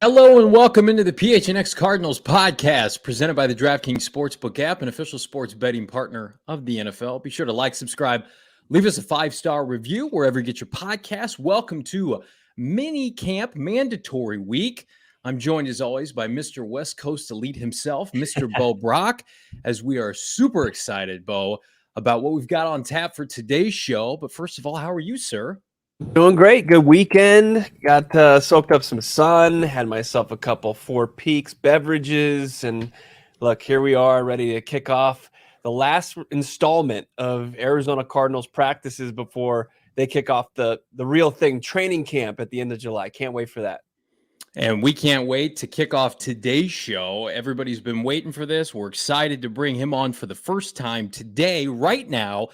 Hello and welcome into the PHNX Cardinals podcast presented by the DraftKings Sportsbook app, an official sports betting partner of the NFL. Be sure to like, subscribe, leave us a 5-star review wherever you get your podcasts. Welcome to mini camp mandatory week. I'm joined as always by Mr. West Coast Elite himself, Mr. Bo Brock, as we are super excited, Bo, about what we've got on tap for today's show. But first of all, how are you, sir? Doing great. Good weekend. Got soaked up some sun. Had myself a couple Four Peaks beverages. And look, here we are ready to kick off the last installment of Arizona Cardinals practices before they kick off the real thing, training camp at the end of July. Can't wait for that. And we can't wait to kick off today's show. Everybody's been waiting for this. We're excited to bring him on for the first time today. Right now,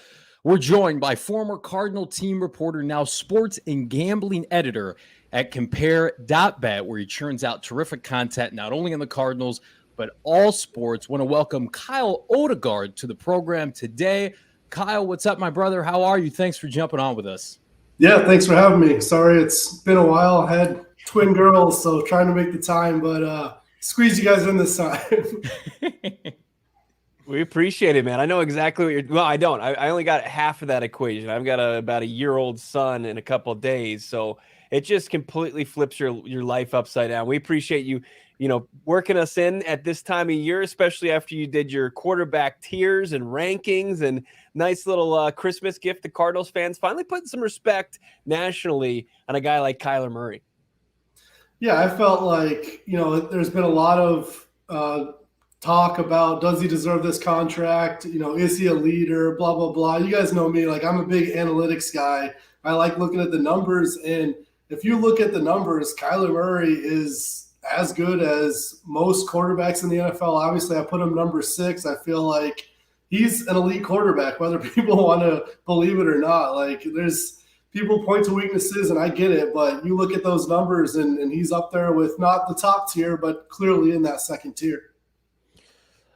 we're joined by former Cardinal team reporter, now sports and gambling editor at Compare.bet, where he churns out terrific content, not only on the Cardinals, but all sports. Want to welcome Kyle Odegard to the program today. Kyle, what's up, my brother? How are you? Thanks for jumping on with us. Yeah, thanks for having me. Sorry, it's been a while. I had twin girls, so trying to make the time, but squeeze you guys in this time. We appreciate it, man. I know exactly what you're – well, I don't. I only got half of that equation. I've got about a year-old son in a couple of days, so it just completely flips your life upside down. We appreciate you, working us in at this time of year, especially after you did your quarterback tiers and rankings and nice little Christmas gift to Cardinals fans, finally putting some respect nationally on a guy like Kyler Murray. Yeah, I felt like, there's been a lot of talk about, does he deserve this contract? Is he a leader? Blah, blah, blah. You guys know me. Like, I'm a big analytics guy. I like looking at the numbers. And if you look at the numbers, Kyler Murray is as good as most quarterbacks in the NFL. Obviously, I put him number 6. I feel like he's an elite quarterback, whether people want to believe it or not. Like, there's people point to weaknesses, and I get it. But you look at those numbers, and he's up there with not the top tier, but clearly in that second tier.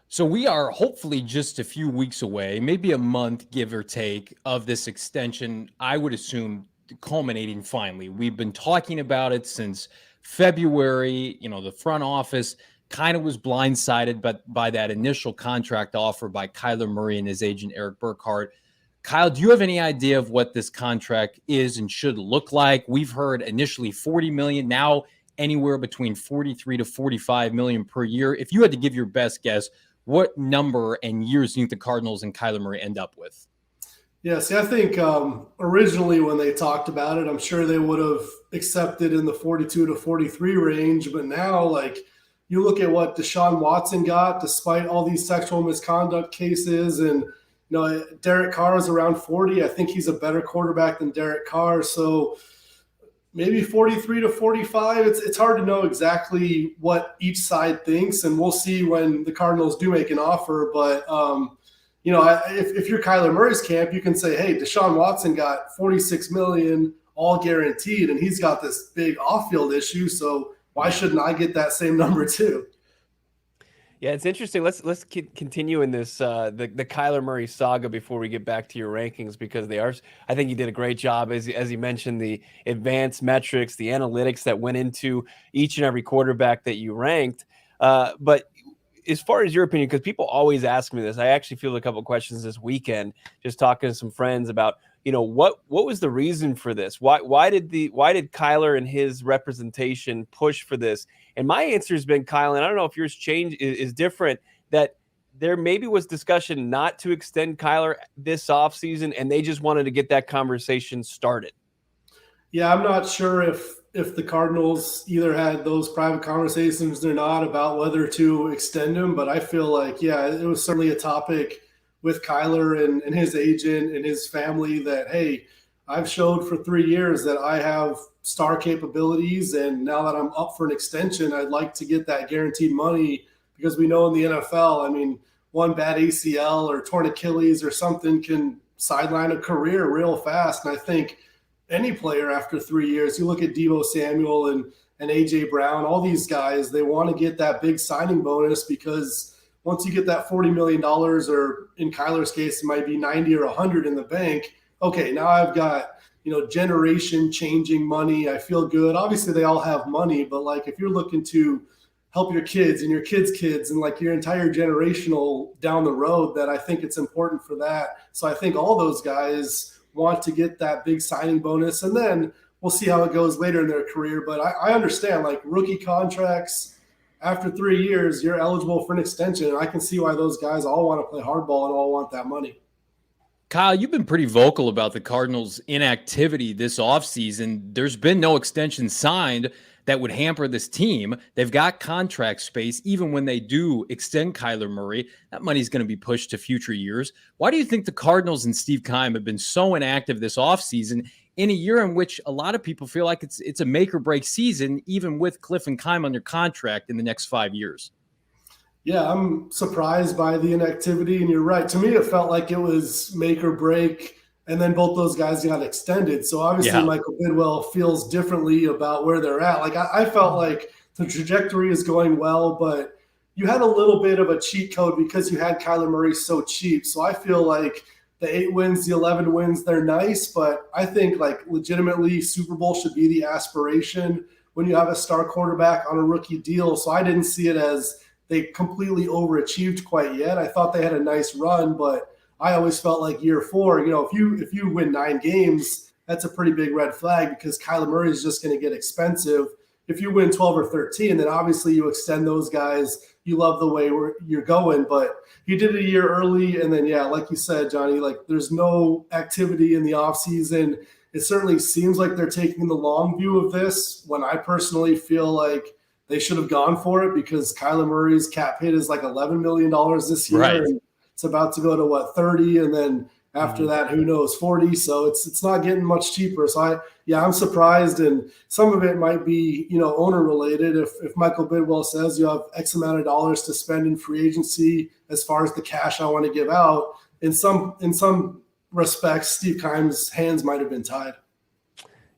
So we are hopefully just a few weeks away, maybe a month, give or take, of this extension, I would assume, culminating finally. We've been talking about it since February. The front office kind of was blindsided by that initial contract offer by Kyler Murray and his agent, Eric Burkhart. Kyle, do you have any idea of what this contract is and should look like? We've heard initially $40 million, now anywhere between $43 to $45 million per year. If you had to give your best guess, what number and years do you think the Cardinals and Kyler Murray end up with? Yeah, see, I think originally when they talked about it, I'm sure they would have accepted in the 42 to 43 range. But now, you look at what Deshaun Watson got, despite all these sexual misconduct cases, and Derek Carr is around 40. I think he's a better quarterback than Derek Carr. So maybe 43 to 45. It's hard to know exactly what each side thinks, and we'll see when the Cardinals do make an offer. But, if you're Kyler Murray's camp, you can say, hey, Deshaun Watson got $46 million all guaranteed, and he's got this big off-field issue, so why shouldn't I get that same number too? Yeah, it's interesting. Let's continue in this the Kyler Murray saga before we get back to your rankings, because they are. I think you did a great job, as you mentioned, the advanced metrics, the analytics that went into each and every quarterback that you ranked. But as far as your opinion, because people always ask me this, I actually fielded a couple of questions this weekend, just talking to some friends about, what was the reason for this? Why did Kyler and his representation push for this? And my answer has been, Kyle, and I don't know if yours is different, that there maybe was discussion not to extend Kyler this offseason, and they just wanted to get that conversation started. Yeah, I'm not sure if the Cardinals either had those private conversations or not about whether to extend him, but I feel like, yeah, it was certainly a topic with Kyler and his agent and his family that, hey, I've showed for 3 years that I have star capabilities, and now that I'm up for an extension, I'd like to get that guaranteed money, because we know in the NFL, I mean, one bad ACL or torn Achilles or something can sideline a career real fast. And I think any player after 3 years, you look at Deebo Samuel and A.J. Brown, all these guys, they want to get that big signing bonus, because once you get that $40 million, or in Kyler's case, it might be 90 or 100 in the bank. Okay, now I've got, generation changing money. I feel good. Obviously, they all have money, but like if you're looking to help your kids and your kids' kids and like your entire generational down the road, that I think it's important for that. So I think all those guys want to get that big signing bonus, and then we'll see how it goes later in their career. But I understand, like, rookie contracts, after 3 years, you're eligible for an extension. And I can see why those guys all want to play hardball and all want that money. Kyle, you've been pretty vocal about the Cardinals' inactivity this offseason. There's been no extension signed that would hamper this team. They've got contract space. Even when they do extend Kyler Murray, that money's going to be pushed to future years. Why do you think the Cardinals and Steve Keim have been so inactive this offseason, in a year in which a lot of people feel like it's a make or break season, even with Kliff and Keim under contract in the next 5 years? Yeah, I'm surprised by the inactivity, and you're right. To me, it felt like it was make or break, and then both those guys got extended. So obviously, Michael Bidwell feels differently about where they're at. Like I felt like the trajectory is going well, but you had a little bit of a cheat code because you had Kyler Murray so cheap. So I feel like the 8 wins, the 11 wins, they're nice, but I think like legitimately Super Bowl should be the aspiration when you have a star quarterback on a rookie deal. So I didn't see it as they completely overachieved quite yet. I thought they had a nice run, but I always felt like year 4, if you win 9 games, that's a pretty big red flag, because Kyler Murray is just going to get expensive. If you win 12 or 13, then obviously you extend those guys. You love the way you're going, but he did it a year early. And then, yeah, like you said, Johnny, like there's no activity in the offseason. It certainly seems like they're taking the long view of this, when I personally feel like they should have gone for it, because Kyler Murray's cap hit is like $11 million this year. Right. And it's about to go to 30. And then after that, who knows, 40. So it's not getting much cheaper. So I'm surprised. And some of it might be, owner related. If Michael Bidwell says you have X amount of dollars to spend in free agency, as far as the cash I want to give out, in some respects, Steve Keim's hands might have been tied.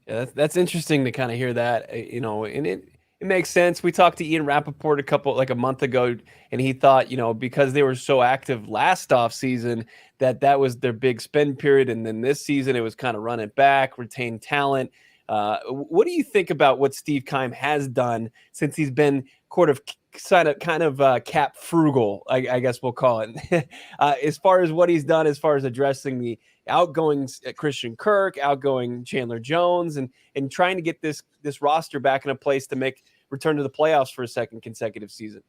Yeah, that's interesting to kind of hear that, and it makes sense. We talked to Ian Rappaport a month ago, and he thought, because they were so active last offseason, that was their big spend period. And then this season, it was kind of run it back, retain talent. What do you think about what Steve Keim has done since he's been kind of cap frugal, I guess we'll call it, as far as what he's done, as far as addressing the outgoing Christian Kirk, outgoing Chandler Jones, and trying to get this roster back in a place to return to the playoffs for a second consecutive season?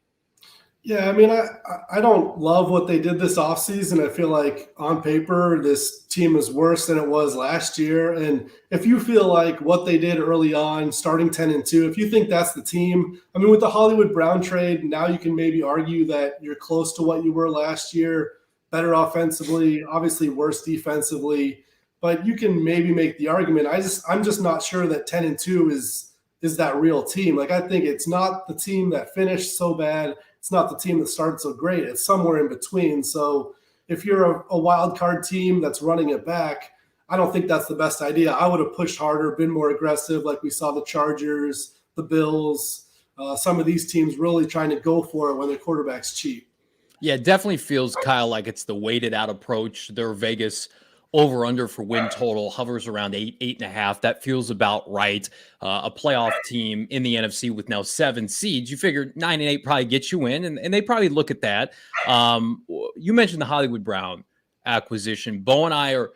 Yeah, I mean, I don't love what they did this offseason. I feel like on paper, this team is worse than it was last year. And if you feel like what they did early on, starting 10-2, if you think that's the team, I mean, with the Hollywood Brown trade, now you can maybe argue that you're close to what you were last year, better offensively, obviously worse defensively, but you can maybe make the argument. I'm just not sure that 10-2 is that real team. Like, I think it's not the team that finished so bad. It's not the team that started so great. It's somewhere in between. So if you're a wild card team that's running it back, I don't think that's the best idea. I would have pushed harder, been more aggressive, like we saw the Chargers, the Bills, some of these teams really trying to go for it when their quarterback's cheap. Yeah, it definitely feels, Kyle, like it's the weighted out approach. Their Vegas over under for win total hovers around 8.5. That feels about right. A playoff team in the NFC with now 7 seeds. You figure 9-8 probably gets you in, and they probably look at that. You mentioned the Hollywood Brown acquisition. Bo and I are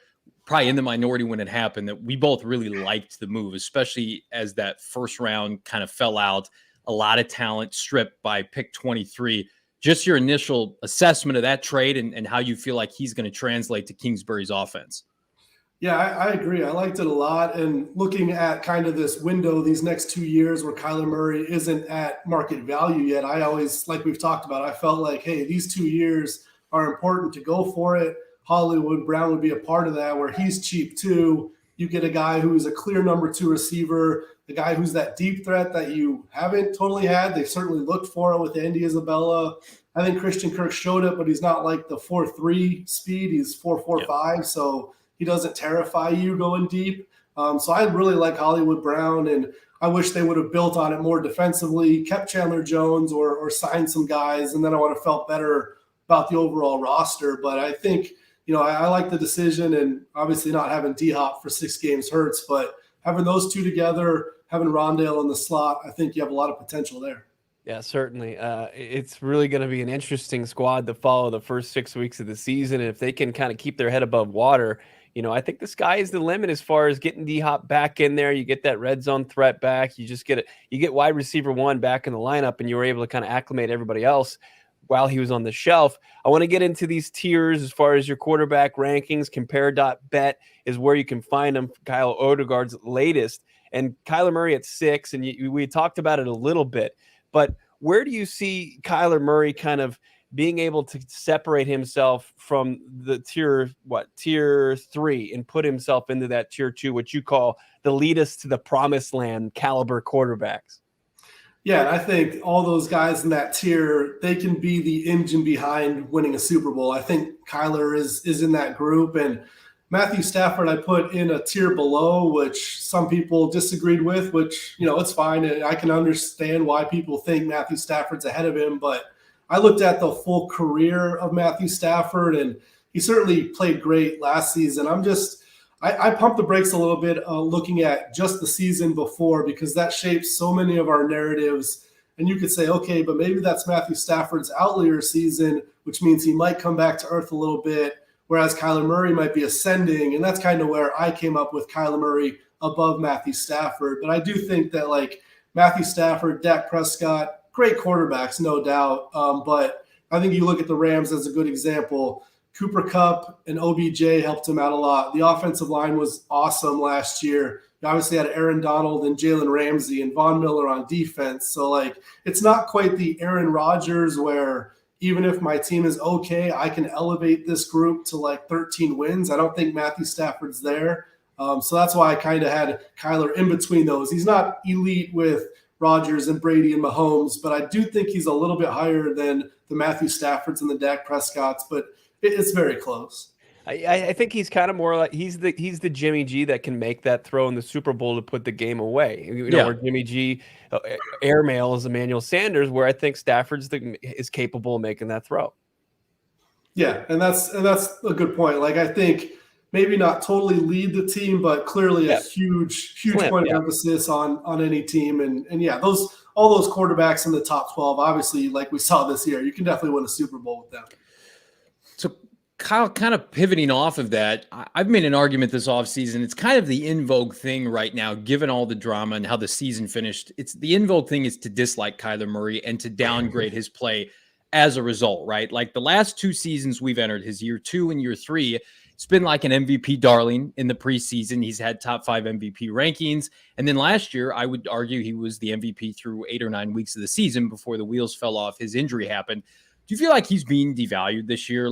probably in the minority when it happened, that we both really liked the move, especially as that first round kind of fell out. A lot of talent stripped by pick 23. Just your initial assessment of that trade and how you feel like he's going to translate to Kingsbury's offense. Yeah, I agree. I liked it a lot. And looking at kind of this window, these next 2 years where Kyler Murray isn't at market value yet, I always, like we've talked about, I felt like, hey, these 2 years are important to go for it. Hollywood Brown would be a part of that, where he's cheap too. You get a guy who's a clear number 2 receiver, the guy who's that deep threat that you haven't totally had. They've certainly looked for it with Andy Isabella. I think Christian Kirk showed it, but he's not like the 4.3 speed. He's 4.45, so he doesn't terrify you going deep. So I really like Hollywood Brown, and I wish they would have built on it more defensively, kept Chandler Jones or signed some guys, and then I would have felt better about the overall roster. But I think, I like the decision, and obviously not having D-Hop for 6 games hurts, but having those two together, having Rondale in the slot, I think you have a lot of potential there. Yeah, certainly. It's really going to be an interesting squad to follow the first 6 weeks of the season. And if they can kind of keep their head above water, I think the sky is the limit as far as getting D-Hop back in there. You get that red zone threat back. You just you get wide receiver 1 back in the lineup, and you were able to kind of acclimate everybody else while he was on the shelf. I want to get into these tiers as far as your quarterback rankings. Compare.bet is where you can find them. Kyle Odegard's latest, and Kyler Murray at 6. And we talked about it a little bit, but where do you see Kyler Murray kind of being able to separate himself from the tier 3 and put himself into that tier 2, what you call the lead us to the promised land caliber quarterbacks? Yeah, and I think all those guys in that tier, they can be the engine behind winning a Super Bowl. I think Kyler is in that group, and Matthew Stafford I put in a tier below, which some people disagreed with, which, it's fine. And I can understand why people think Matthew Stafford's ahead of him, but I looked at the full career of Matthew Stafford, and he certainly played great last season. I pumped the brakes a little bit looking at just the season before, because that shapes so many of our narratives. And you could say, okay, but maybe that's Matthew Stafford's outlier season, which means he might come back to earth a little bit, whereas Kyler Murray might be ascending. And that's kind of where I came up with Kyler Murray above Matthew Stafford. But I do think that, like, Matthew Stafford, Dak Prescott, great quarterbacks, no doubt. But I think you look at the Rams as a good example. Cooper Kupp and OBJ helped him out a lot. The offensive line was awesome last year. You obviously had Aaron Donald and Jalen Ramsey and Von Miller on defense. So, it's not quite the Aaron Rodgers where even if my team is okay, I can elevate this group to 13 wins. I don't think Matthew Stafford's there. So that's why I kind of had Kyler in between those. He's not elite with Rodgers and Brady and Mahomes, but I do think he's a little bit higher than the Matthew Staffords and the Dak Prescotts, but it's very close. I think he's kind of more like he's the Jimmy G that can make that throw in the Super Bowl to put the game away. Where Jimmy G airmails Emmanuel Sanders, where I think Stafford's is capable of making that throw. Yeah, and that's a good point. I think maybe not totally lead the team, but clearly a huge point of emphasis on any team. And yeah, all those quarterbacks in the top 12, obviously, like we saw this year, you can definitely win a Super Bowl with them. So Kyle, kind of pivoting off of that, I've made an argument this offseason. It's kind of the in vogue thing right now, given all the drama and how the season finished. It's the in vogue thing is to dislike Kyler Murray and to downgrade his play as a result, right? Like the last 2 seasons we've entered, his year 2 and year 3, it's been like an MVP darling in the preseason. He's had top 5 MVP rankings. And then last year, I would argue he was the MVP through 8 or 9 weeks of the season before the wheels fell off. His injury happened. Do you feel like he's being devalued this year?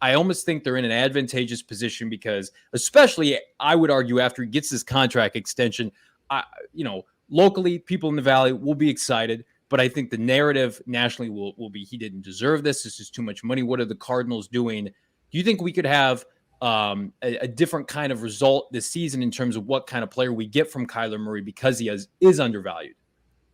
I almost think they're in an advantageous position because, especially, I would argue after he gets his contract extension, locally, people in the Valley will be excited. But I think the narrative nationally will be he didn't deserve this. This is too much money. What are the Cardinals doing? Do you think we could have a different kind of result this season in terms of what kind of player we get from Kyler Murray because he is undervalued?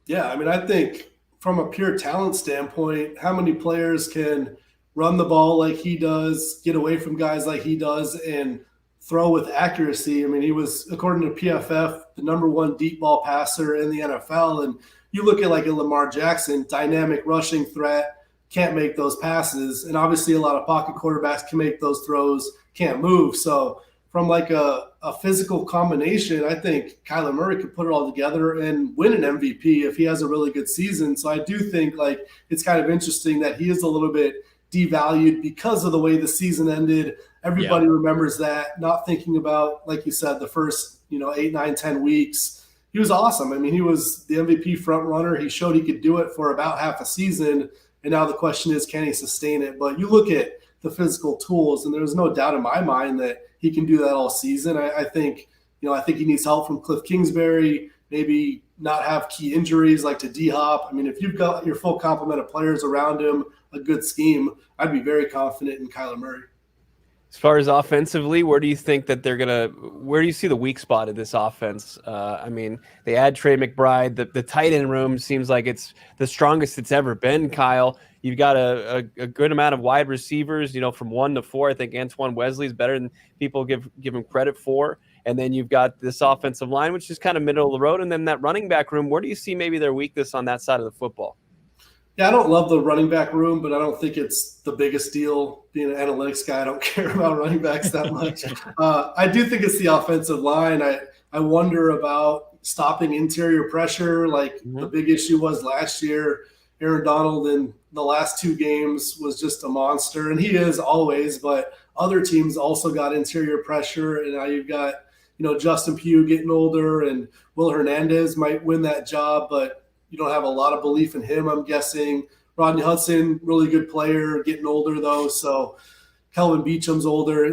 Yeah, I think from a pure talent standpoint, how many players can run the ball like he does, get away from guys like he does, and throw with accuracy. I mean, he was, according to PFF, the #1 deep ball passer in the NFL. And you look at like a Lamar Jackson, dynamic rushing threat, can't make those passes. And obviously a lot of pocket quarterbacks can make those throws, can't move. So from like a physical combination, I think Kyler Murray could put it all together and win an MVP if he has a really good season. So I do think like it's kind of interesting that he is a little bit devalued because of the way the season ended. Everybody remembers that, not thinking about, like you said, the first, 8, 9, 10 weeks. He was awesome. I mean, he was the MVP front runner. He showed he could do it for about half a season. And now the question is, can he sustain it? But you look at the physical tools, and there's no doubt in my mind that he can do that all season. I think he needs help from Kliff Kingsbury, maybe not have key injuries like to D-Hop. I mean, if you've got your full complement of players around him, a good scheme, I'd be very confident in Kyler Murray. As far as offensively, where do you think that where do you see the weak spot of this offense? I mean, they add Trey McBride. The tight end room seems like it's the strongest it's ever been, Kyle. You've got a good amount of wide receivers, from 1 to 4. I think Antoine Wesley is better than people give him credit for. And then you've got this offensive line, which is kind of middle of the road. And then that running back room, where do you see maybe their weakness on that side of the football? Yeah, I don't love the running back room, but I don't think it's the biggest deal. Being an analytics guy, I don't care about running backs that much. I do think it's the offensive line. I wonder about stopping interior pressure, like the big issue was last year. Aaron Donald in the last 2 games was just a monster, and he is always, but other teams also got interior pressure, and now you've got, Justin Pugh getting older, and Will Hernandez might win that job, but you don't have a lot of belief in him, I'm guessing. Rodney Hudson, really good player, getting older though. So Kelvin Beacham's older.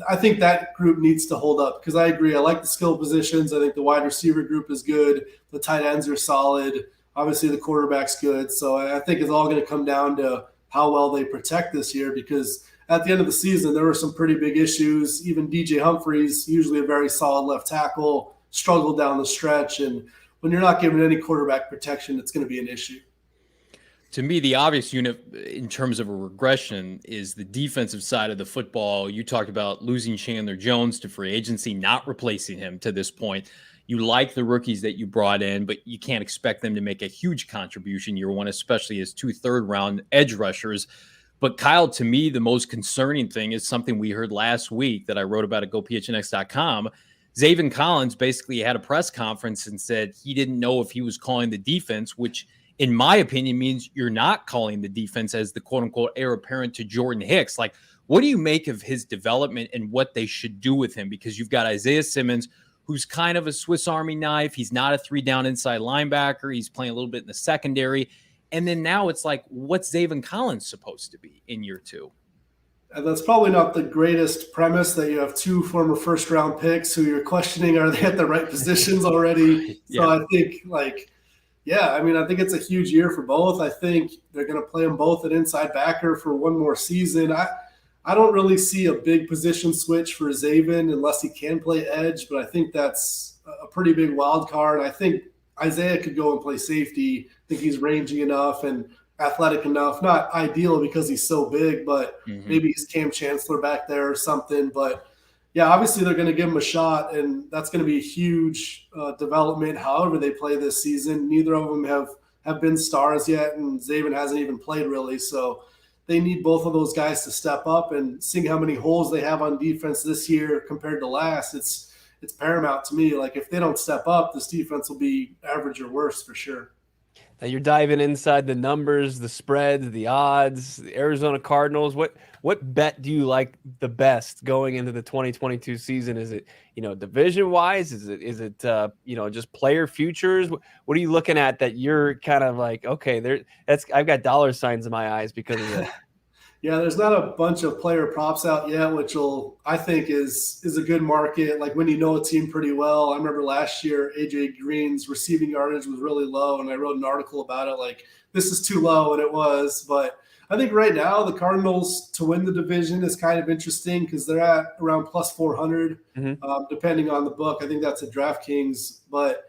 I think that group needs to hold up because I agree. I like the skill positions. I think the wide receiver group is good. The tight ends are solid. Obviously the quarterback's good. So I think it's all going to come down to how well they protect this year, because at the end of the season, there were some pretty big issues. Even DJ Humphries, usually a very solid left tackle, struggled down the stretch. And when you're not given any quarterback protection, it's going to be an issue. To me, the obvious unit in terms of a regression is the defensive side of the football. You talked about losing Chandler Jones to free agency, not replacing him to this point. You like the rookies that you brought in, but you can't expect them to make a huge contribution year one, especially as 2 third-round edge rushers. But Kyle, to me, the most concerning thing is something we heard last week that I wrote about at GoPHNX.com. Zaven Collins basically had a press conference and said he didn't know if he was calling the defense, which in my opinion means you're not calling the defense as the quote unquote heir apparent to Jordan Hicks. Like, what do you make of his development and what they should do with him? Because you've got Isaiah Simmons, who's kind of a Swiss Army knife. He's not a 3-down inside linebacker. He's playing a little bit in the secondary. And then now it's like, what's Zaven Collins supposed to be in year 2? And that's probably not the greatest premise that you have 2 former first-round picks who you're questioning, are they at the right positions already? Yeah. So I think, I think it's a huge year for both. I think they're going to play them both at inside backer for 1 more season. I don't really see a big position switch for Zaven unless he can play edge, but I think that's a pretty big wild card. I think Isaiah could go and play safety. I think he's rangy enough and athletic enough, not ideal because he's so big, but maybe he's Cam Chancellor back there or something. But yeah, obviously they're going to give him a shot, and that's going to be a huge development however they play this season. Neither of them have been stars yet, and Zaven hasn't even played really. So they need both of those guys to step up, and seeing how many holes they have on defense this year compared to last, it's paramount to me. Like, if they don't step up, this defense will be average or worse for sure. Now you're diving inside the numbers, the spreads, the odds, the Arizona Cardinals. What bet do you like the best going into the 2022 season? Is it, division wise? Is it just player futures? What are you looking at that you're kind of like, okay, I've got dollar signs in my eyes because of that. Yeah, there's not a bunch of player props out yet, which I think is a good market. Like when you know a team pretty well. I remember last year, AJ Green's receiving yardage was really low, and I wrote an article about it. Like, this is too low, and it was. But I think right now the Cardinals to win the division is kind of interesting because they're at around plus 400, depending on the book. I think that's at DraftKings. But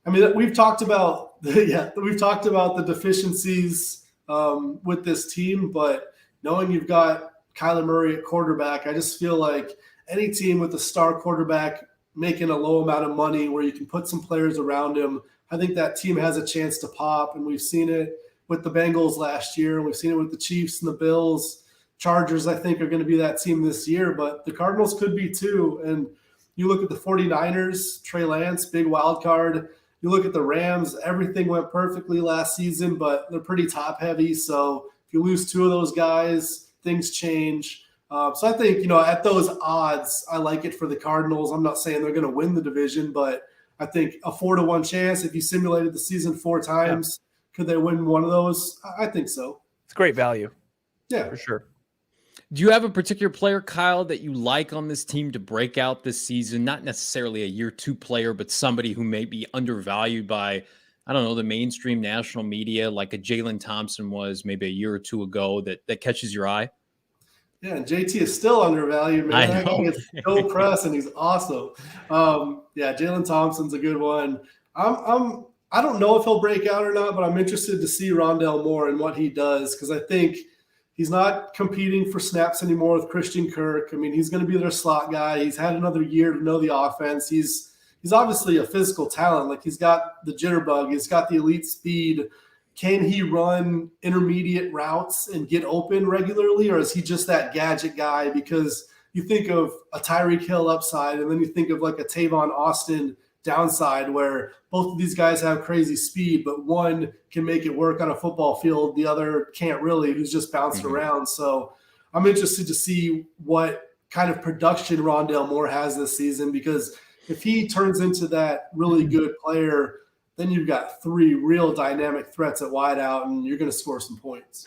I mean, we've talked about the deficiencies with this team, but knowing you've got Kyler Murray at quarterback, I just feel like any team with a star quarterback making a low amount of money where you can put some players around him, I think that team has a chance to pop. And we've seen it with the Bengals last year. We've seen it with the Chiefs and the Bills. Chargers, I think, are going to be that team this year, but the Cardinals could be too. And you look at the 49ers, Trey Lance, big wild card. You look at the Rams, everything went perfectly last season, but they're pretty top heavy. So if you lose two of those guys, things change. So I think, at those odds, I like it for the Cardinals. I'm not saying they're going to win the division, but I think a 4-1 chance, if you simulated the season 4 times, could they win one of those? I think so. It's great value. Yeah, for sure. Do you have a particular player, Kyle, that you like on this team to break out this season? Not necessarily a year 2 player, but somebody who may be undervalued by, I don't know, the mainstream national media, like a Jalen Thompson was maybe a year or 2 ago that catches your eye? Yeah, and JT is still undervalued, man. I know. That guy is so pressed, and he's awesome. Jalen Thompson's a good one. I don't know if he'll break out or not, but I'm interested to see Rondale Moore and what he does, because I think he's not competing for snaps anymore with Christian Kirk. I mean, he's going to be their slot guy. He's had another year to know the offense. He's obviously a physical talent. Like, he's got the jitterbug. He's got the elite speed. Can he run intermediate routes and get open regularly, or is he just that gadget guy? Because you think of a Tyreek Hill upside, and then you think of like a Tavon Austin downside, where both of these guys have crazy speed, but one can make it work on a football field, the other can't really, who's just bouncing around. So I'm interested to see what kind of production Rondale Moore has this season, because if he turns into that really good player, then you've got 3 real dynamic threats at wideout, and you're going to score some points.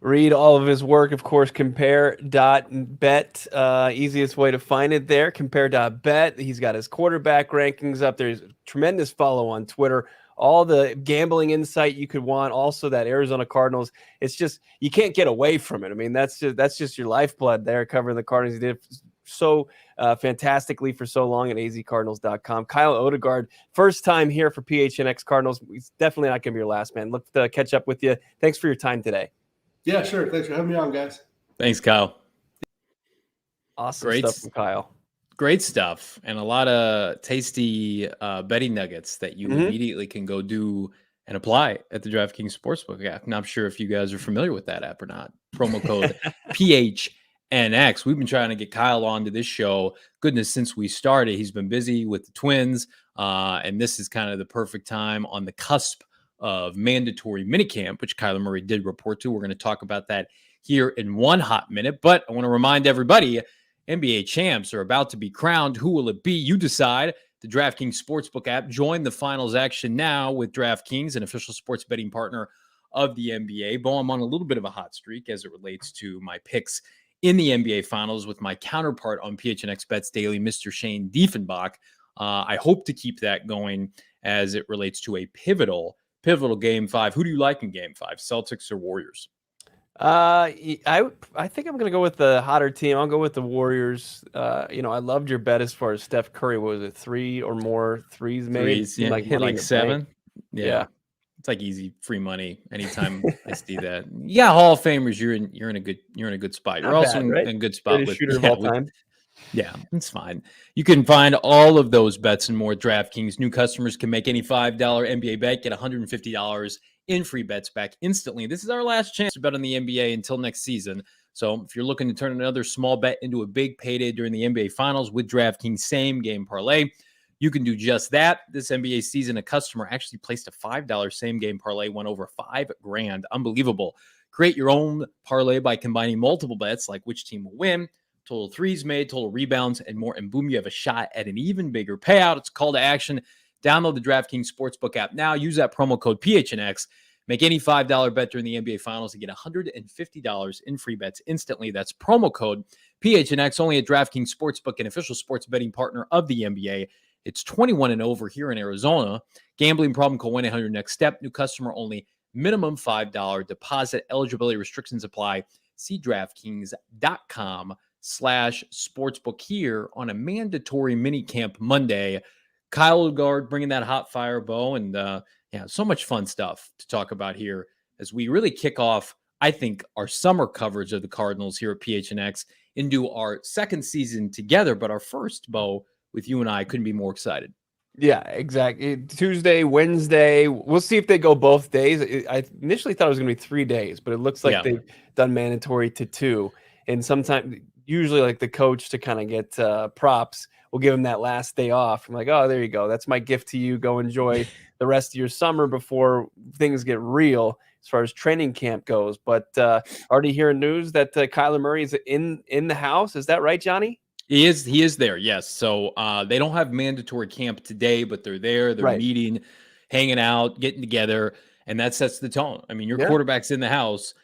Read all of his work, of course, compare.bet. Easiest way to find it there, compare.bet. He's got his quarterback rankings up. There's tremendous follow on Twitter. All the gambling insight you could want. Also, that Arizona Cardinals. It's just, you can't get away from it. I mean, that's just your lifeblood there, covering the Cardinals. He did so fantastically for so long at azcardinals.com. Kyle Odegard, first time here for PHNX Cardinals. He's definitely not going to be your last, man. Look to catch up with you. Thanks for your time today. Yeah, sure. Thanks for having me on, guys. Thanks, Kyle. Awesome stuff from Kyle. Great stuff, and a lot of tasty betting nuggets that you immediately can go do and apply at the DraftKings Sportsbook app. Not sure if you guys are familiar with that app or not. Promo code PHNX. We've been trying to get Kyle onto this show. Goodness, since we started, he's been busy with the Twins, and this is kind of the perfect time on the cusp of mandatory minicamp, which Kyler Murray did report to. We're going to talk about that here in one hot minute, but I want to remind everybody, NBA champs are about to be crowned. Who will it be? You decide. The DraftKings Sportsbook app. Join the finals action now with DraftKings, an official sports betting partner of the NBA. Bo, I'm on a little bit of a hot streak as it relates to my picks in the NBA finals with my counterpart on PHNX Bets Daily, Mr. Shane Diefenbach. I hope to keep that going as it relates to a pivotal Game 5. Who do you like in Game 5, Celtics or Warriors? I think I'm going to go with the hotter team. I'll go with the Warriors. I loved your bet as far as Steph Curry. What was it, 3 or more threes made? Yeah, like 7. Yeah. It's like easy free money anytime I see that. Yeah, Hall of Famers, you're in a good spot. You're also in a good spot with shooter of all time. Yeah, it's fine. You can find all of those bets and more at DraftKings. New customers can make any $5 NBA bet, get $150 in free bets back instantly. This is our last chance to bet on the NBA until next season. So if you're looking to turn another small bet into a big payday during the NBA Finals with DraftKings Same Game Parlay, you can do just that. This NBA season, a customer actually placed a $5 Same Game Parlay, won over $5,000. Unbelievable. Create your own parlay by combining multiple bets like which team will win, total threes made, total rebounds, and more. And boom, you have a shot at an even bigger payout. It's a call to action. Download the DraftKings Sportsbook app now. Use that promo code PHNX. Make any $5 bet during the NBA Finals and get $150 in free bets instantly. That's promo code PHNX, only at DraftKings Sportsbook, an official sports betting partner of the NBA. It's 21 and over here in Arizona. Gambling problem, call 1-800-NEXT-STEP. New customer only. Minimum $5 deposit. Eligibility restrictions apply. See DraftKings.com/sportsbook here on a mandatory minicamp Monday. Kyle Odegard bringing that hot fire, Bo, and so much fun stuff to talk about here as we really kick off, I think, our summer coverage of the Cardinals here at PHNX into our second season together. But our first, Bo, with you and I, couldn't be more excited. Yeah, exactly. Tuesday, Wednesday. We'll see if they go both days. I initially thought it was going to be 3 days, but it looks like they've done mandatory to 2. And sometimes, usually, like the coach to kind of get props, will give him that last day off. I'm like, oh, there you go. That's my gift to you. Go enjoy the rest of your summer before things get real as far as training camp goes. But already hearing news that Kyler Murray is in the house. Is that right, Johnny? He is there, yes. So they don't have mandatory camp today, but they're there. They're meeting, hanging out, getting together, and that sets the tone. I mean, your quarterback's in the house.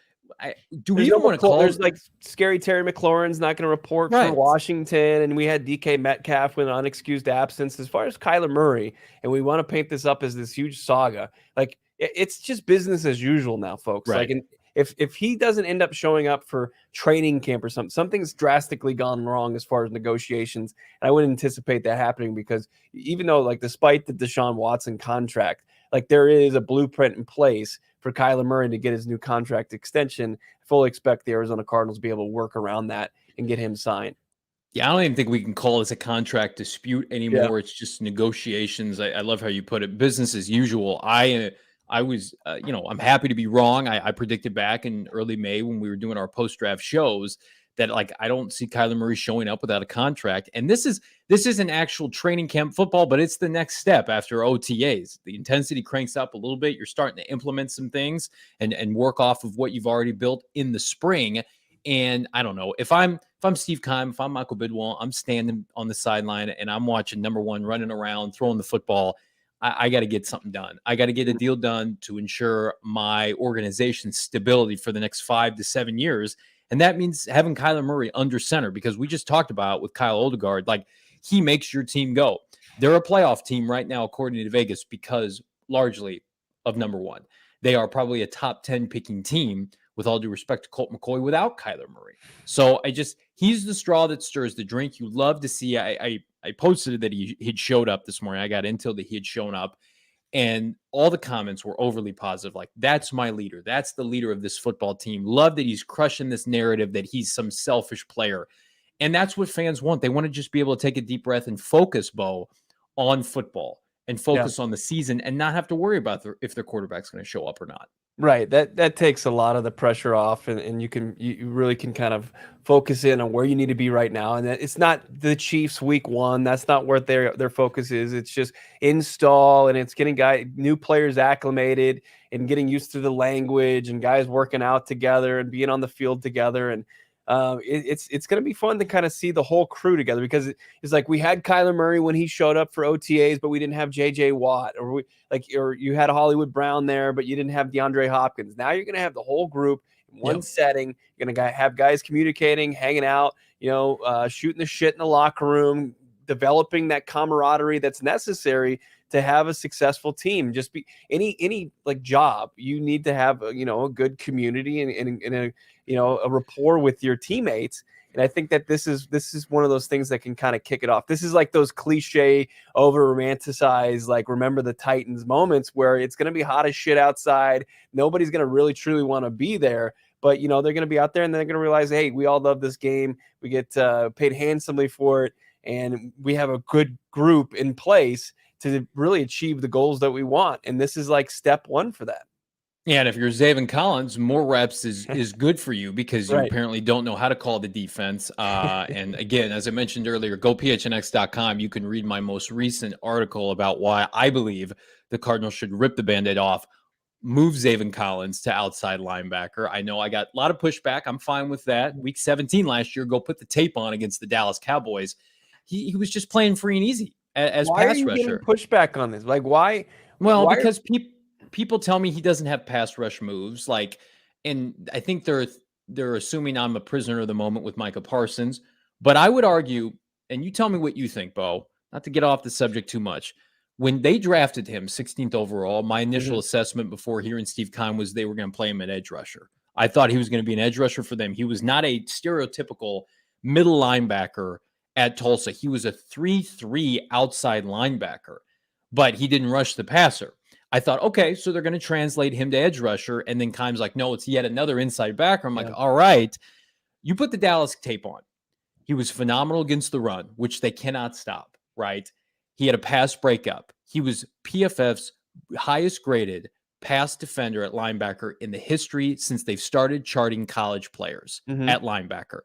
Do we even want to call? There's like scary Terry McLaurin's not going to report for Washington, and we had DK Metcalf with an unexcused absence. As far as Kyler Murray, and we want to paint this up as this huge saga, like it's just business as usual now, folks. Like, if he doesn't end up showing up for training camp or something's drastically gone wrong as far as negotiations. And I wouldn't anticipate that happening, because even though, like, despite the Deshaun Watson contract, like, there is a blueprint in place for Kyler Murray to get his new contract extension, I fully expect the Arizona Cardinals to be able to work around that and get him signed. Yeah, I don't even think we can call this a contract dispute anymore. Yeah. It's just negotiations. I love how you put it. Business as usual. I was, I'm happy to be wrong. I predicted back in early May when we were doing our post-draft shows that, like, I don't see Kyler Murray showing up without a contract. And this isn't actual training camp football, but it's the next step after OTAs. The intensity cranks up a little bit. You're starting to implement some things and work off of what you've already built in the spring. And I don't know, if I'm Steve Keim, if I'm Michael Bidwell, I'm standing on the sideline and I'm watching number one running around, throwing the football. I got to get something done. I got to get a deal done to ensure my organization's stability for the next 5 to 7 years. And that means having Kyler Murray under center, because we just talked about with Kyle Odegard, like, he makes your team go. They're a playoff team right now, according to Vegas, because largely of number one. They are probably a top 10 picking team, with all due respect to Colt McCoy, without Kyler Murray. So he's the straw that stirs the drink. You love to see. I posted that he'd showed up this morning. I got intel that he had shown up, and all the comments were overly positive. Like, that's my leader. That's the leader of this football team. Love that he's crushing this narrative that he's some selfish player. And that's what fans want. They want to just be able to take a deep breath and focus, Bo, on football and focus on the season and not have to worry about if their quarterback's going to show up or not. Right. That takes a lot of the pressure off, and you really can kind of focus in on where you need to be right now. And it's not the Chiefs week 1. That's not where their focus is. It's just install, and it's getting new players acclimated and getting used to the language, and guys working out together and being on the field together. And it's going to be fun to kind of see the whole crew together, because it's like we had Kyler Murray when he showed up for OTAs, but we didn't have JJ Watt, or you had Hollywood Brown there, but you didn't have DeAndre Hopkins. Now you're going to have the whole group in one setting. You're going to have guys communicating, hanging out, shooting the shit in the locker room, developing that camaraderie that's necessary to have a successful team. Just be any like job, you need to have a good community and a rapport with your teammates. And I think that this is one of those things that can kind of kick it off. This is like those cliche, over romanticized, like, remember the Titans moments where it's going to be hot as shit outside. Nobody's going to really truly want to be there, but they're going to be out there, and they're going to realize, hey, we all love this game. We get paid handsomely for it, and we have a good group in place to really achieve the goals that we want. And this is like step 1 for that. Yeah, and if you're Zaven Collins, more reps is good for you, because you apparently don't know how to call the defense. And again, as I mentioned earlier, go PHNX.com. You can read my most recent article about why I believe the Cardinals should rip the Band-Aid off, move Zaven Collins to outside linebacker. I know I got a lot of pushback. I'm fine with that. Week 17 last year, go put the tape on against the Dallas Cowboys. He was just playing free and easy as why pass are you rusher. Getting pushback on this? Like, why? Well, because people tell me he doesn't have pass rush moves. Like, and I think they're assuming I'm a prisoner of the moment with Micah Parsons. But I would argue, and you tell me what you think, Bo, not to get off the subject too much. When they drafted him 16th overall, my initial assessment before hearing Steve Keim was they were going to play him at edge rusher. I thought he was going to be an edge rusher for them. He was not a stereotypical middle linebacker at Tulsa. He was a 3-3 outside linebacker, but he didn't rush the passer. I thought, okay, so they're going to translate him to edge rusher. And then Keim's like, no, it's yet another inside backer. I'm like, all right, you put the Dallas tape on. He was phenomenal against the run, which they cannot stop, right? He had a pass breakup. He was PFF's highest graded pass defender at linebacker in the history since they've started charting college players at linebacker.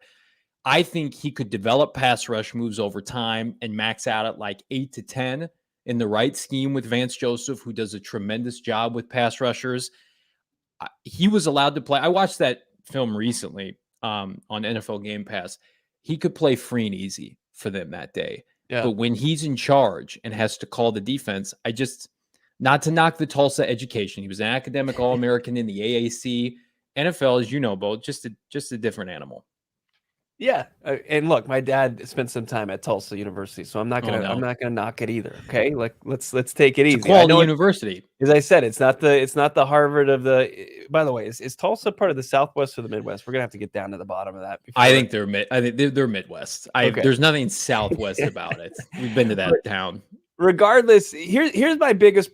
I think he could develop pass rush moves over time and max out at like 8 to 10 in the right scheme with Vance Joseph, who does a tremendous job with pass rushers. He was allowed to play. I watched that film recently on NFL Game Pass. He could play free and easy for them that day. Yeah. But when he's in charge and has to call the defense, not to knock the Tulsa education. He was an academic All-American in the AAC. NFL, as you know, Bo, just a different animal. Yeah, and look, my dad spent some time at Tulsa University, so I'm not gonna knock it either. Okay, like let's take it easy. It's a quality university. As I said, it's not the Harvard of the. By the way, is Tulsa part of the Southwest or the Midwest? We're gonna have to get down to the bottom of that. I think they're Midwest. There's nothing Southwest about it. We've been to that town. Regardless, here's my biggest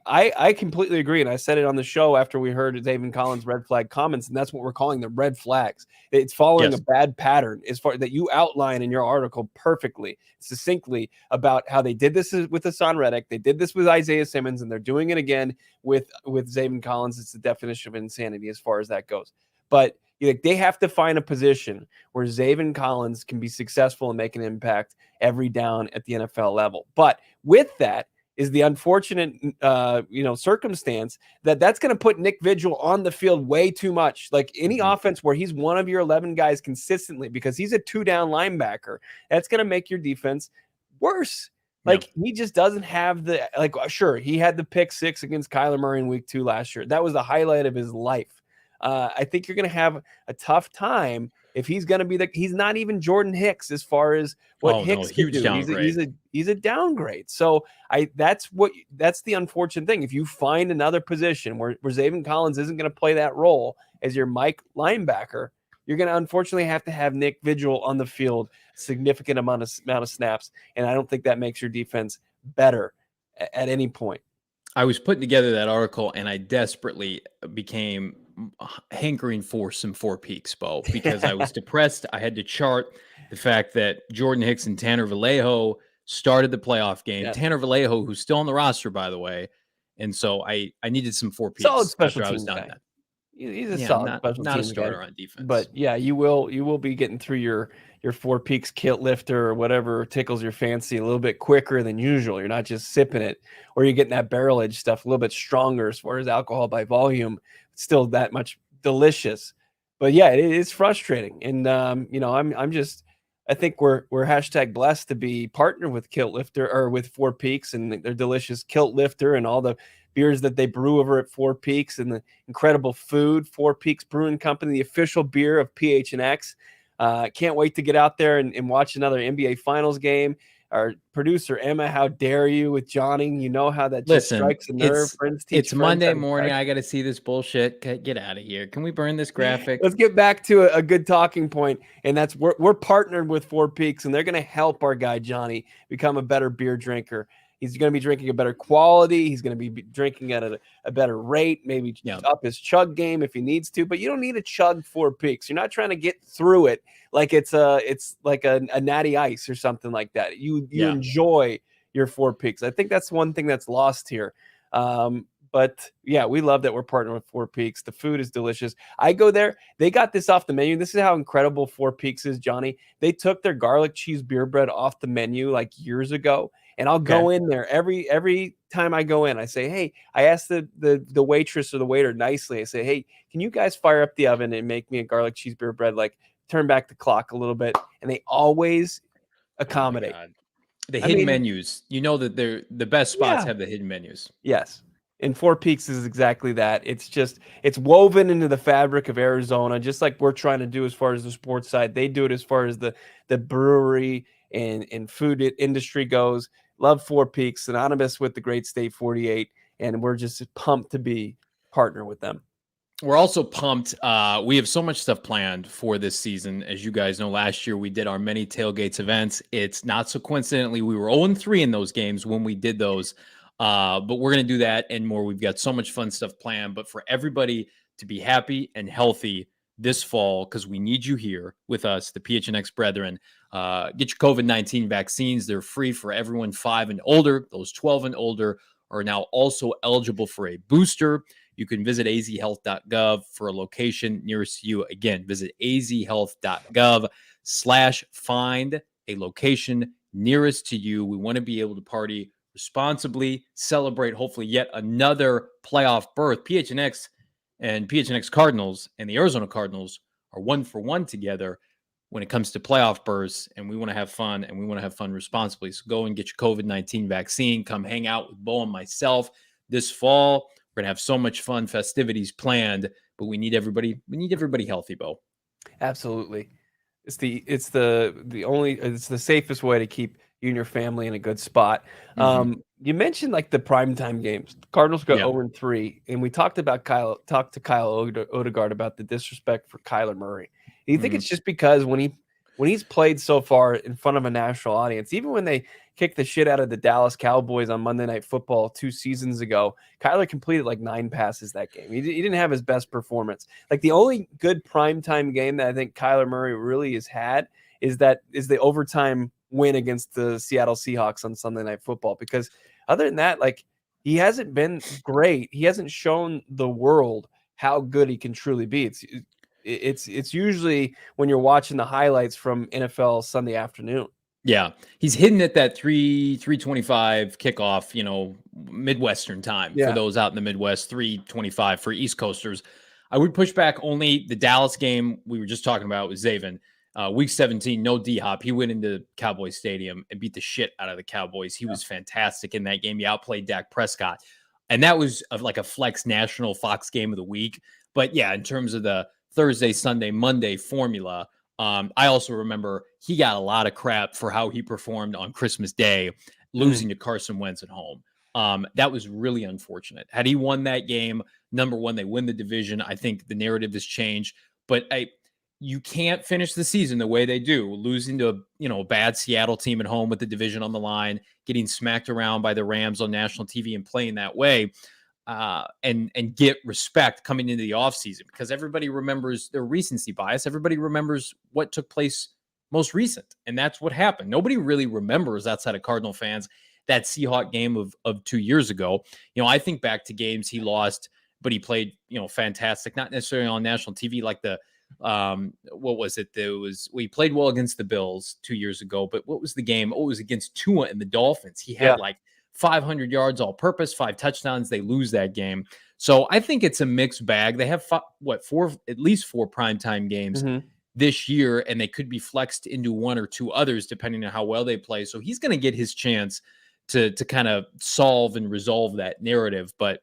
I completely agree, and I said it on the show after we heard Zaven Collins' red flag comments, and that's what we're calling the red flags. It's following a bad pattern as far that you outline in your article perfectly, succinctly about how they did this with Hassan Reddick, they did this with Isaiah Simmons, and they're doing it again with Zaven Collins. It's the definition of insanity as far as that goes. But they have to find a position where Zaven Collins can be successful and make an impact every down at the NFL level. But with that is the unfortunate, circumstance that's going to put Nick Vigil on the field way too much. Like any offense where he's one of your 11 guys consistently, because he's a 2-down linebacker, that's going to make your defense worse. Like he just doesn't have sure, he had the pick 6 against Kyler Murray in week 2 last year. That was the highlight of his life. I think you're going to have a tough time if he's going to be he's not even Jordan Hicks as far as what Hicks can huge do. Downgrade. He's a downgrade. So that's the unfortunate thing. If you find another position where Zaven Collins isn't going to play that role as your Mike linebacker, you're going to unfortunately have to have Nick Vigil on the field significant amount of snaps. And I don't think that makes your defense better at any point. I was putting together that article and I desperately became hankering for some 4 peaks, Bo, because I was depressed. I had to chart the fact that Jordan Hicks and Tanner Vallejo started the playoff game. Yeah. Tanner Vallejo, who's still on the roster, by the way. And so I needed some 4 peaks. Solid special teams guy. He's a solid special not teams a starter guy on defense. But yeah, you will be getting through your 4 peaks kilt lifter or whatever tickles your fancy a little bit quicker than usual. You're not just sipping it, or you're getting that barrel edge stuff a little bit stronger as far as alcohol by volume. It's still that much delicious. But yeah, it is frustrating. And I think we're hashtag blessed to be partnered with Kilt Lifter or with 4 Peaks and their delicious Kilt Lifter and all the beers that they brew over at 4 Peaks and the incredible food. 4 Peaks Brewing Company, the official beer of PHNX. Can't wait to get out there and watch another NBA Finals game. Our producer, Emma, how dare you with Johnny? You know how that just strikes a nerve. It's Monday morning. I got to see this bullshit. Get out of here. Can we burn this graphic? Let's get back to a good talking point, and that's we're partnered with 4 Peaks, and they're going to help our guy Johnny become a better beer drinker. He's going to be drinking a better quality. He's going to be drinking at a better rate, maybe up his chug game if he needs to. But you don't need to chug 4 Peaks. You're not trying to get through it like it's like a natty ice or something like that. You enjoy your 4 Peaks. I think that's one thing that's lost here. But yeah, we love that we're partnered with 4 Peaks. The food is delicious. I go there. They got this off the menu. This is how incredible 4 Peaks is, Johnny. They took their garlic cheese beer bread off the menu like years ago. And I'll go in there every time I go in. I say, hey, I asked the waitress or the waiter nicely. I say, hey, can you guys fire up the oven and make me a garlic cheese beer bread? Like turn back the clock a little bit. And they always accommodate. The hidden menus. You know that they're the best spots have the hidden menus. Yes. And 4 Peaks is exactly that. It's woven into the fabric of Arizona, just like we're trying to do as far as the sports side. They do it as far as the brewery and food industry goes. Love 4 Peaks, synonymous with the great state 48, and we're just pumped to be partner with them. We're also pumped. We have so much stuff planned for this season. As you guys know, last year we did our many tailgates events. It's not so coincidentally we were 0-3 in those games when we did those. But we're going to do that and more. We've got so much fun stuff planned. But for everybody to be happy and healthy, this fall because we need you here with us, the PHNX brethren. Get your COVID-19 vaccines. They're free for everyone 5 and older. Those 12 and older are now also eligible for a booster. You can visit azhealth.gov for a location nearest to you. Again, visit azhealth.gov/find a location nearest to you. We want to be able to party responsibly, celebrate hopefully yet another playoff berth. PHNX and PHNX Cardinals and the Arizona Cardinals are 1-for-1 together when it comes to playoff berths, and we want to have fun, and we want to have fun responsibly. So go and get your COVID-19 vaccine. Come hang out with Bo and myself this fall. We're going to have so much fun festivities planned, but we need everybody healthy, Bo. Absolutely. It's the safest way to keep you and your family in a good spot. You mentioned like the primetime games. The Cardinals go 0-3, and we talked to Kyle Odegard about the disrespect for Kyler Murray. Do you think it's just because when he's played so far in front of a national audience, even when they kicked the shit out of the Dallas Cowboys on Monday Night Football 2 seasons ago, Kyler completed like 9 passes that game. He didn't have his best performance. Like the only good primetime game that I think Kyler Murray really has had is the overtime win against the Seattle Seahawks on Sunday Night Football. Because other than that, like he hasn't been great. He hasn't shown the world how good he can truly be. It's usually when you're watching the highlights from NFL Sunday afternoon. Yeah, he's hitting at that 3:25 kickoff, Midwestern time for those out in the Midwest, 3:25 for East Coasters. I would push back only the Dallas game we were just talking about with Zaven. Week 17, no D-Hop. He went into Cowboys Stadium and beat the shit out of the Cowboys. He was fantastic in that game. He outplayed Dak Prescott. And that was like a flex national Fox game of the week. But yeah, in terms of the Thursday, Sunday, Monday formula, I also remember he got a lot of crap for how he performed on Christmas Day, losing to Carson Wentz at home. That was really unfortunate. Had he won that game, number one, they win the division. I think the narrative has changed. But you can't finish the season the way they do, losing to a bad Seattle team at home with the division on the line, getting smacked around by the Rams on national TV and playing that way. And get respect coming into the offseason, because everybody remembers their recency bias. Everybody remembers what took place most recent, and that's what happened. Nobody really remembers, outside of Cardinal fans, that Seahawk game of 2 years ago. I think back to games he lost, but he played fantastic, not necessarily on national TV like the what was it? We played well against the Bills 2 years ago, but what was the game? Oh, it was against Tua and the Dolphins. He had like 500 yards all purpose, 5 touchdowns. They lose that game. So I think it's a mixed bag. They have at least 4 primetime games this year, and they could be flexed into 1 or 2 others depending on how well they play. So he's going to get his chance to kind of solve and resolve that narrative. But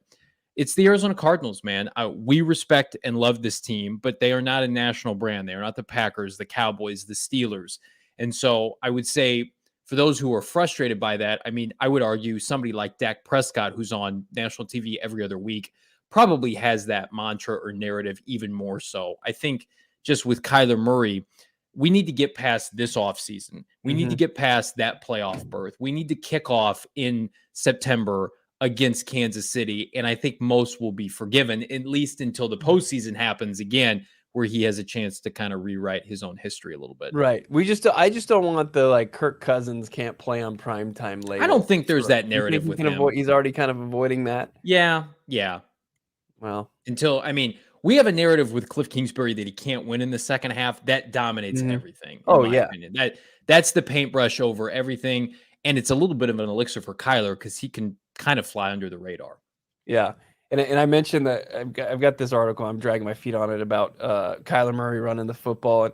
it's the Arizona Cardinals, man. We respect and love this team, but they are not a national brand. They are not the Packers, the Cowboys, the Steelers. And so I would say, for those who are frustrated by that, I mean, I would argue somebody like Dak Prescott, who's on national TV every other week, probably has that mantra or narrative even more so. I think just with Kyler Murray, we need to get past this offseason. We need to get past that playoff berth. We need to kick off in September against Kansas City, and I think most will be forgiven, at least until the postseason happens again, where he has a chance to kind of rewrite his own history a little bit. Right. I just don't want the like Kirk Cousins can't play on primetime label. I don't think there's that narrative with him. He's already kind of avoiding that. Yeah. Well, we have a narrative with Kliff Kingsbury that he can't win in the second half. That dominates everything. In my opinion. That's the paintbrush over everything. And it's a little bit of an elixir for Kyler because he can kind of fly under the radar. Yeah. And I mentioned that I've got this article, I'm dragging my feet on it, about Kyler Murray running the football. And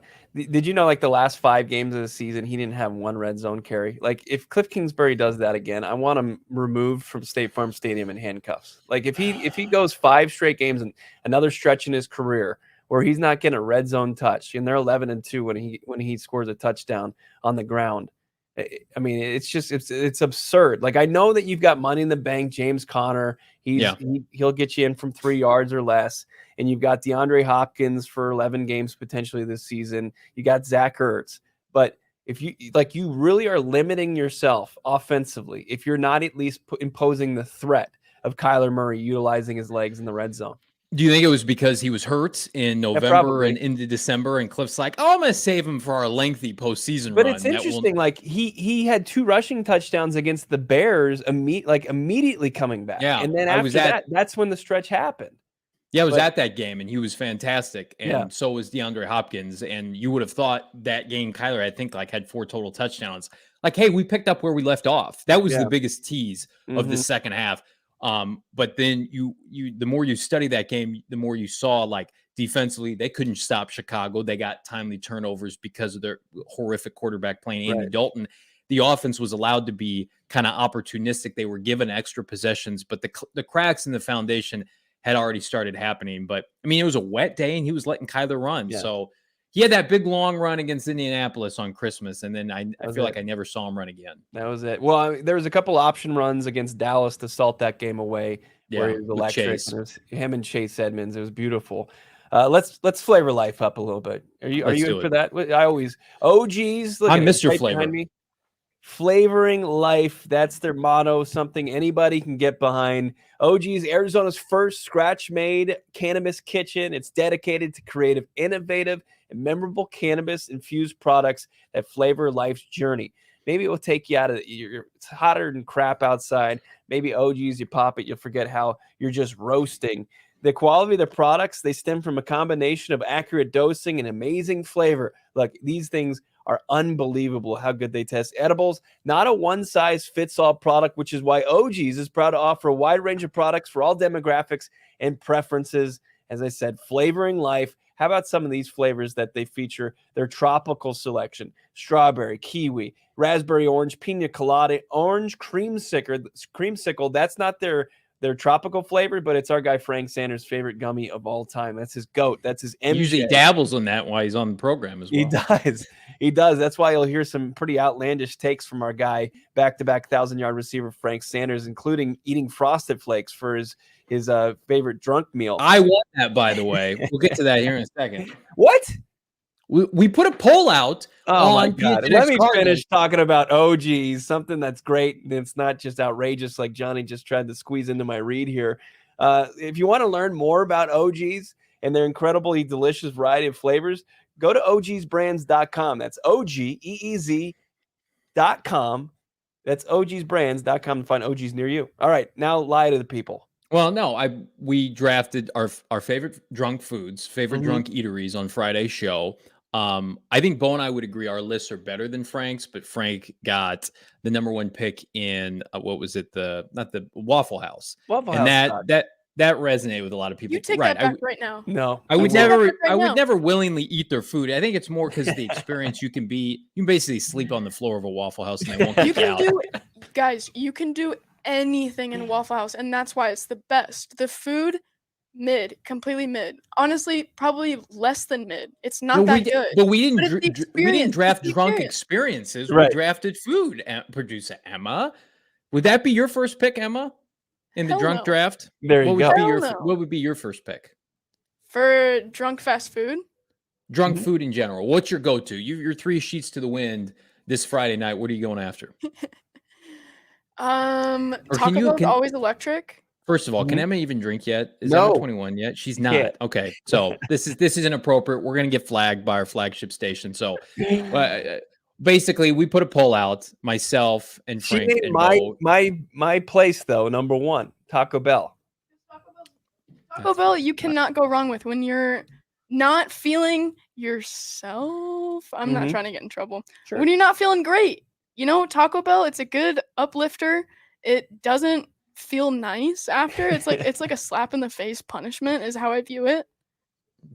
did you know, like, the last 5 games of the season, he didn't have 1 red zone carry? Like, if Kliff Kingsbury does that again, I want him removed from State Farm Stadium in handcuffs. Like, if he goes 5 straight games and another stretch in his career where he's not getting a red zone touch, and they're 11-2 when he scores a touchdown on the ground, I mean, it's absurd. Like, I know that you've got money in the bank, James Conner. He'll get you in from 3 yards or less. And you've got DeAndre Hopkins for 11 games potentially this season. You got Zach Ertz. But if you really are limiting yourself offensively, if you're not at least imposing the threat of Kyler Murray utilizing his legs in the red zone. Do you think it was because he was hurt in November and into December, and Kliff's like, "Oh, I'm going to save him for our lengthy postseason run"? But it's interesting. Like he had 2 rushing touchdowns against the Bears, immediately coming back. Yeah, and then after that's when the stretch happened. Yeah, I was at that game, and he was fantastic, and Yeah. so was DeAndre Hopkins. And you would have thought that game, Kyler, I think, like had 4 total touchdowns. Like, hey, we picked up where we left off. That was the biggest tease of the second half. But then the more you study that game, the more you saw, like, defensively, they couldn't stop Chicago. They got timely turnovers because of their horrific quarterback playing Andy Dalton. The offense was allowed to be kind of opportunistic. They were given extra possessions, but the cracks in the foundation had already started happening. But I mean, it was a wet day and he was letting Kyler run. Yeah. So he had that big long run against Indianapolis on Christmas. And then I feel like I never saw him run again. That was it. Well, there was a couple option runs against Dallas to salt that game away where he was electric. Him and Chase Edmonds. It was beautiful. Let's flavor life up a little bit. Are you in for that? I always OGs. Look, I'm Mr. Flavor. Flavoring life. That's their motto. Something anybody can get behind. OG's, Arizona's first scratch-made cannabis kitchen. It's dedicated to creative, innovative, and memorable cannabis-infused products that flavor life's journey. Maybe it will take you out of it's hotter than crap outside. Maybe OG's, you pop it, you'll forget how you're just roasting. The quality of the products, they stem from a combination of accurate dosing and amazing flavor. Look, these things are unbelievable how good they test. Edibles, not a one-size-fits-all product, which is why OG's is proud to offer a wide range of products for all demographics and preferences. As I said, flavoring life. How about some of these flavors that they feature? Their tropical selection: strawberry, kiwi, raspberry orange, pina colada, orange creamsicle. That's not their tropical flavor, but it's our guy Frank Sanders' favorite gummy of all time. That's his goat. That's his MJ. He usually dabbles on that while he's on the program as well. He does. That's why you'll hear some pretty outlandish takes from our guy, back-to-back 1,000-yard receiver Frank Sanders, including eating Frosted Flakes for his favorite drunk meal. I want that, by the way. We'll get to that here in a second. What? We put a poll out. Oh my God. Let me finish talking about OGs, something that's great. It's not just outrageous like Johnny just tried to squeeze into my read here. If you want to learn more about OGs and their incredibly delicious variety of flavors, go to ogsbrands.com. That's OGEEZ.com. That's ogsbrands.com to find OGs near you. All right, now lie to the people. Well, no, we drafted our favorite drunk foods, drunk eateries on Friday's show. I think Bo and I would agree our lists are better than Frank's, but Frank got the number 1 pick in what was it? Not the Waffle House. That resonated with a lot of people. You take that back right now. No, I would never willingly eat their food. I think it's more because of the experience. You can basically sleep on the floor of a Waffle House and they won't kick you out. Guys, you can do anything in Waffle House, and that's why it's the best. The food, completely mid. Honestly, probably less than mid. It's not that good. But we didn't draft drunk experiences. Right. We drafted food. Producer Emma, would that be your first pick, Emma, in the drunk draft? There you go. What would be your first pick for drunk fast food? Drunk food in general. What's your go-to? You're 3 sheets to the wind this Friday night. What are you going after? Taco Bell's always electric. First of all, can Emma even drink yet? Is Emma 21 yet? She's not. Okay, so this is inappropriate. We're gonna get flagged by our flagship station. So basically, we put a poll out. Myself and Frank. She made my place though. Number 1, Taco Bell. Taco Bell, you cannot go wrong with when you're not feeling yourself. I'm not trying to get in trouble. Sure. When you're not feeling great. Taco Bell, it's a good uplifter. It doesn't feel nice after. It's like a slap in the face punishment is how I view it.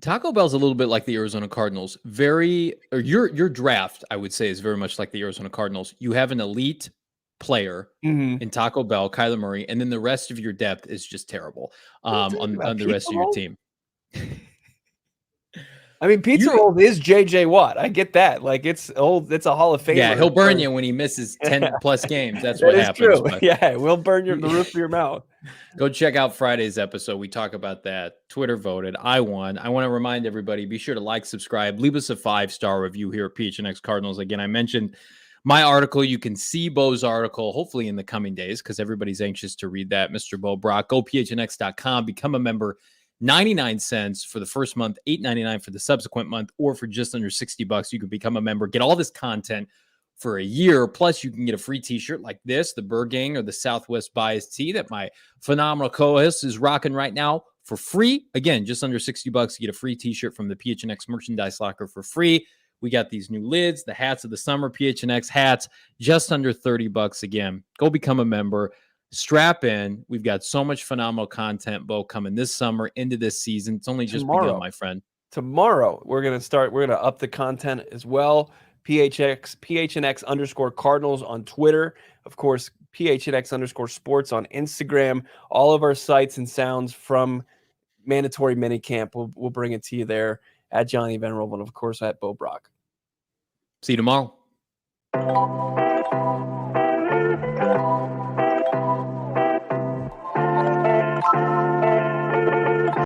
Taco Bell's a little bit like the Arizona Cardinals. Your draft, I would say, is very much like the Arizona Cardinals. You have an elite player in Taco Bell, Kyler Murray, and then the rest of your depth is just terrible on the rest of your team. I mean, Pizza Rolls is JJ Watt. I get that. Like, it's old. It's a Hall of Famer. Yeah, he'll burn you when he misses 10 plus games. That's what happens. True. Yeah, we'll burn the roof of your mouth. Go check out Friday's episode. We talk about that. Twitter voted. I won. I want to remind everybody, be sure to like, subscribe, leave us a 5-star review here at PHNX Cardinals. Again, I mentioned my article. You can see Bo's article, hopefully in the coming days, because everybody's anxious to read that. Mr. Bo Brock, go PHNX.com, become a member. 99 cents for the first month, $8.99 for the subsequent month, or for just under $60, you can become a member, get all this content for a year. Plus, you can get a free t-shirt like this, the Bird Gang or the Southwest Bias tee that my phenomenal co-host is rocking right now for free. Again, just under $60, you get a free t-shirt from the PHNX merchandise locker for free. We got these new lids, the hats of the summer, PHNX hats, just under $30 again. Go become a member. Strap in. We've got so much phenomenal content, Bo, coming this summer into this season. It's only just begun, my friend. Tomorrow, we're going to up the content as well. PHNX _ Cardinals on Twitter. Of course, PHNX _ Sports on Instagram. All of our sights and sounds from mandatory minicamp. We'll bring it to you there at Johnny Venerable and, of course, at Bo Brock. See you tomorrow.